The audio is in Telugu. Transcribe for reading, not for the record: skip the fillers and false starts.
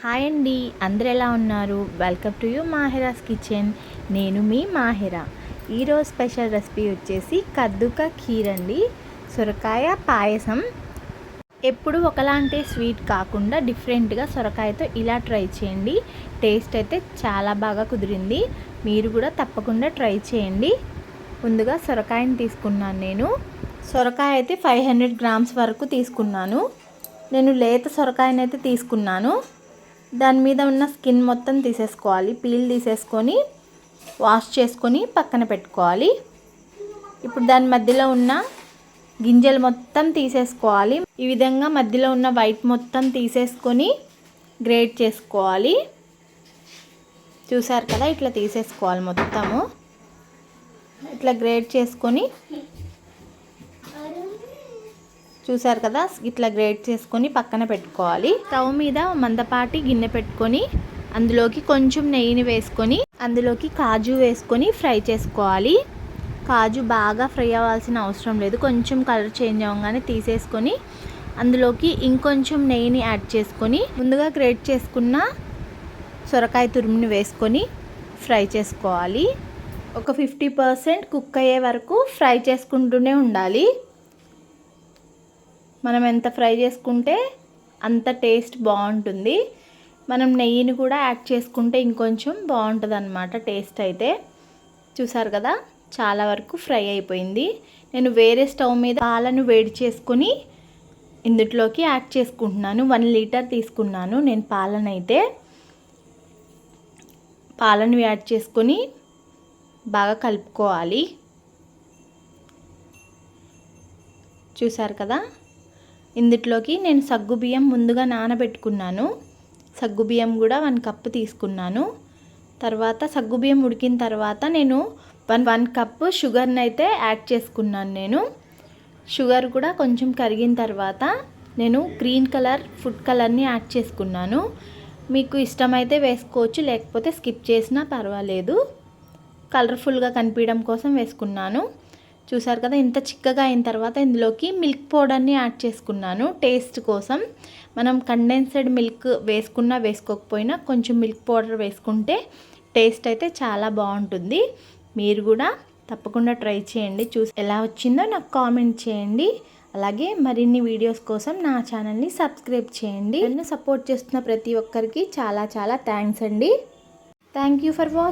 హాయ్ అండి, అందరు ఎలా ఉన్నారు? Welcome to you Mahira's kitchen. నేను మీ మాహిరా. ఈరోజు స్పెషల్ రెసిపీ వచ్చేసి కద్దుకా ఖీర్ అండి, సొరకాయ పాయసం. ఎప్పుడు ఒకలాంటి స్వీట్ కాకుండా డిఫరెంట్గా సొరకాయతో ఇలా ట్రై చేయండి. టేస్ట్ అయితే చాలా బాగా కుదిరింది. మీరు కూడా తప్పకుండా ట్రై చేయండి. ముందుగా సొరకాయని తీసుకున్నాను. నేను సొరకాయ అయితే 500 గ్రామ్స్ వరకు తీసుకున్నాను. నేను లేత సొరకాయనైతే తీసుకున్నాను. దాని మీద ఉన్న స్కిన్ మొత్తం తీసేసుకోవాలి. పీల్ తీసేసుకొని వాష్ చేసుకొని పక్కన పెట్టుకోవాలి. ఇప్పుడు దాని మధ్యలో ఉన్న గింజలు మొత్తం తీసేసుకోవాలి. ఈ విధంగా మధ్యలో ఉన్న వైట్ మొత్తం తీసేసుకొని గ్రేట్ చేసుకోవాలి. చూసారు కదా, ఇట్లా తీసేసుకోవాలి మొత్తము. ఇట్లా గ్రేట్ చేసుకొని చూసారు కదా, ఇట్లా గ్రేట్ చేసుకొని పక్కన పెట్టుకోవాలి. స్టవ్ మీద మందపాటి గిన్నె పెట్టుకొని అందులోకి కొంచెం నెయ్యిని వేసుకొని అందులోకి కాజు వేసుకొని ఫ్రై చేసుకోవాలి. కాజు బాగా ఫ్రై అవ్వాల్సిన అవసరం లేదు. కొంచెం కలర్ చేంజ్ అవ్వగానే తీసేసుకొని అందులోకి ఇంకొంచెం నెయ్యిని యాడ్ చేసుకొని ముందుగా గ్రేట్ చేసుకున్న సొరకాయ తురుముని వేసుకొని ఫ్రై చేసుకోవాలి. ఒక 50% కుక్ అయ్యే వరకు ఫ్రై చేసుకుంటూనే ఉండాలి. మనం ఎంత ఫ్రై చేసుకుంటే అంత టేస్ట్ బాగుంటుంది. మనం నెయ్యిని కూడా యాడ్ చేసుకుంటే ఇంకొంచెం బాగుంటుంది అన్నమాట టేస్ట్ అయితే. చూసారు కదా, చాలా వరకు ఫ్రై అయిపోయింది. నేను వేరే స్టవ్ మీద పాలను వేడి చేసుకొని ఇందులోకి యాడ్ చేసుకుంటున్నాను. 1 లీటర్ తీసుకున్నాను నేను పాలనైతే. పాలను యాడ్ చేసుకొని బాగా కలుపుకోవాలి. చూసారు కదా, ఇందులోకి నేను సగ్గుబియ్యం ముందుగా నానబెట్టుకున్నాను. సగ్గుబియ్యం కూడా 1 కప్పు తీసుకున్నాను. తర్వాత సగ్గుబియ్యం ఉడికిన తర్వాత నేను 1 కప్పు షుగర్ని అయితే యాడ్ చేసుకున్నాను. నేను షుగర్ కూడా కొంచెం కరిగిన తర్వాత నేను గ్రీన్ కలర్ ఫుడ్ కలర్ని యాడ్ చేసుకున్నాను. మీకు ఇష్టమైతే వేసుకోవచ్చు, లేకపోతే స్కిప్ చేసినా పర్వాలేదు. కలర్ఫుల్గా కనిపించడం కోసం వేసుకున్నాను. చూసారు కదా, ఇంత చిక్కగా అయిన తర్వాత ఇందులోకి మిల్క్ పౌడర్ని యాడ్ చేసుకున్నాను టేస్ట్ కోసం. మనం కండెన్స్డ్ మిల్క్ వేసుకున్నా వేసుకోకపోయినా కొంచెం మిల్క్ పౌడర్ వేసుకుంటే టేస్ట్ అయితే చాలా బాగుంటుంది. మీరు కూడా తప్పకుండా ట్రై చేయండి. చూసి ఎలా వచ్చిందో నాకు కామెంట్ చేయండి. అలాగే మరిన్ని వీడియోస్ కోసం నా ఛానల్ని సబ్స్క్రైబ్ చేయండి. నన్ను సపోర్ట్ చేస్తున్న ప్రతి ఒక్కరికి చాలా చాలా థ్యాంక్స్ అండి. Thank you for watching.